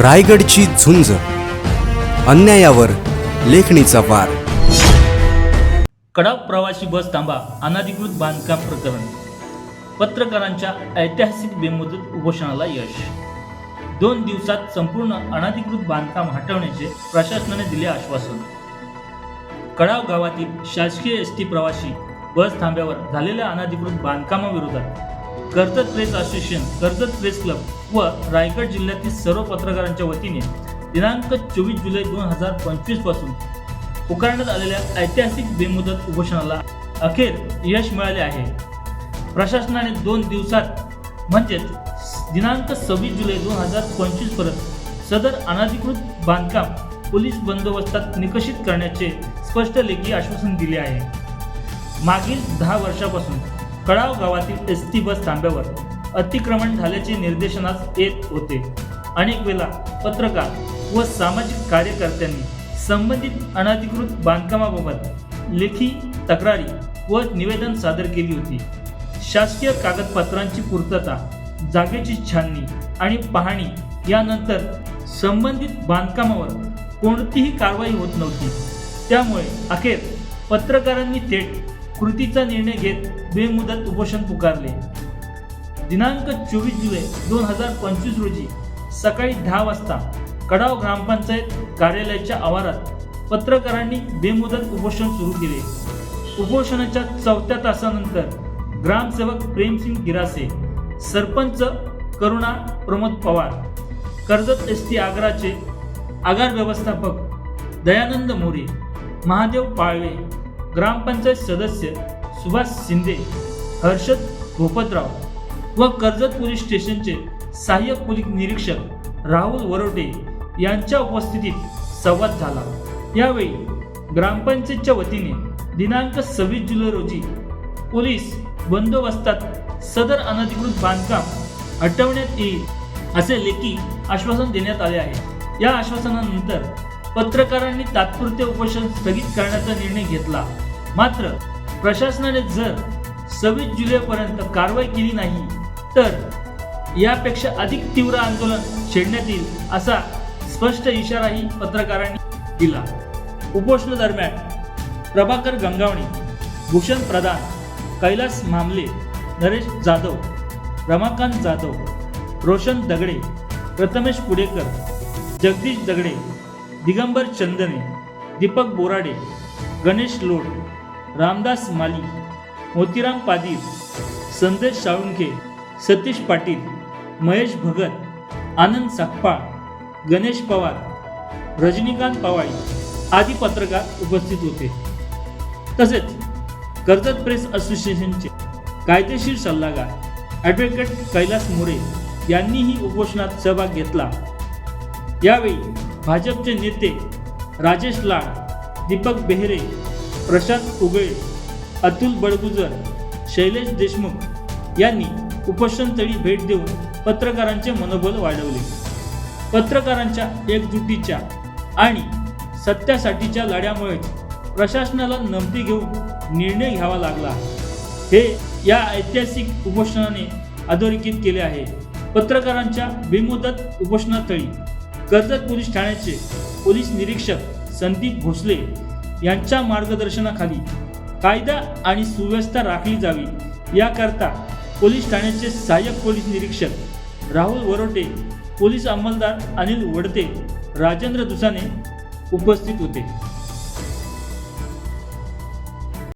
रायगडची झुंज, अन्यायावर लेखणीचा वार. कडाव प्रवासी बस थांबा अनधिकृत बांधकाम प्रकरण. पत्रकारांच्या ऐतिहासिक बेमुदत उपोषणाला यश. 2 दिवसात संपूर्ण अनधिकृत बांधकाम हटवण्याचे प्रशासनाने दिले आश्वासन. कडाव गावातील शासकीय एसटी प्रवासी बस थांब्यावर झालेल्या अनधिकृत बांधकामाविरोधात Karjat press association, Karjat press club व रायगड जिल्ह्यातील सर्व पत्रकारांच्या वतीने दिनांक 24 जुलै 2025 पासून पुकारण्यात आलेल्या ऐतिहासिक बेमुदत उपोषणाला अखेर यश मिळाले आहे. प्रशासनाने 2 दिवसात म्हणजेच दिनांक 26 जुलै 2025 पर्यंत सदर अनधिकृत बांधकाम पोलीस बंदोबस्तात निकषित करण्याचे स्पष्ट लेखी आश्वासन दिले आहे. मागील 10 वर्षापासून कडाव गावातील एसटी बस थांब्यावर अतिक्रमण झाल्याचे निदर्शनास येत होते. अनेक वेळा पत्रकार व सामाजिक कार्यकर्त्यांनी संबंधित अनधिकृत बांधकामाबाबत लेखी तक्रारी व निवेदन सादर केली होती. शासकीय कागदपत्रांची पूर्तता, जागेची छाननी आणि पाहणी यानंतर संबंधित बांधकामावर कोणतीही कारवाई होत नव्हती. त्यामुळे अखेर पत्रकारांनी थेट कृतीचा निर्णय घेत बेमुदत उपोषण पुकारले. दिनांक 24 जुलै 2025 रोजी सकाळी 10 वाजता कडाव ग्रामपंचायत कार्यालयाच्या आवारात पत्रकारांनी बेमुदत उपोषण सुरू केले. उपोषणाच्या 4थ्या तासानंतर ग्रामसेवक प्रेमसिंग गिरासे, सरपंच करुणा प्रमोद पवार, कर्जत एसटी आगाराचे आगार व्यवस्थापक दयानंद मोरे, महादेव पाळवे, ग्रामपंचायत सदस्य सुभाष शिंदे, हर्षद भोपतराव व कर्जत पोलीस स्टेशनचे सहाय्यक पोलीस निरीक्षक राहुल वरोटे यांच्या उपस्थितीत संवाद झाला. यावेळी ग्रामपंचायतच्या वतीने दिनांक 26 जुलै रोजी पोलीस बंदोबस्तात सदर अनधिकृत बांधकाम हटवण्यात येईल असे लेखी आश्वासन देण्यात आले आहे. या आश्वासनानंतर पत्रकारांनी तात्पुरते उपोषण स्थगित करण्याचा निर्णय घेतला. मात्र प्रशासनाने जर 26 जुलैपर्यंत कारवाई केली नाही तर यापेक्षा अधिक तीव्र आंदोलन छेडण्यात येईल असा स्पष्ट इशाराही पत्रकारांनी दिला. उपोषणादरम्यान प्रभाकर गंगावणे, भूषण प्रधान, कैलास मामले, नरेश जाधव, रमाकांत जाधव, रोशन दगडे, प्रथमेश पुडेकर, जगदीश दगडे, दिगंबर चंदने, दीपक बोराडे, गणेश लोड, रामदास माली, मोतीराम पादीर, संदेश साळुंखे, सतीश पाटील, महेश भगत, आनंद साखपाळ, गणेश पवार, रजनीकांत पवाळी आदी पत्रकार उपस्थित होते. तसेच कर्जत प्रेस असोसिएशनचे कायदेशीर सल्लागार ॲडव्होकेट कैलास मोरे यांनीही उपोषणात सहभाग घेतला. यावेळी भाजपचे नेते राजेश लाड, दीपक बेहरे, प्रशांत उगळे, अतुल बडगुजर, शैलेश देशमुख यांनी उपोषणस्थळी भेट देऊन पत्रकारांचे मनोबल वाढवले. पत्रकारांच्या एकजुटीच्या आणि सत्यासाठीच्या लढ्यामुळेच प्रशासनाला नमती घेऊन निर्णय घ्यावा लागला, हे या ऐतिहासिक उपोषणाने अधोरेखित केले आहे. पत्रकारांच्या बेमुदत उपोषणास्थळी कर्जत पोलीस ठाण्याचे पोलीस निरीक्षक संदीप भोसले यांच्या मार्गदर्शनाखाली कायदा आणि सुव्यवस्था राखली जावी याकरता पोलीस ठाण्याचे सहाय्यक पोलीस निरीक्षक राहुल वरोटे, पोलीस अंमलदार अनिल वडते, राजेंद्र दुसाने उपस्थित होते.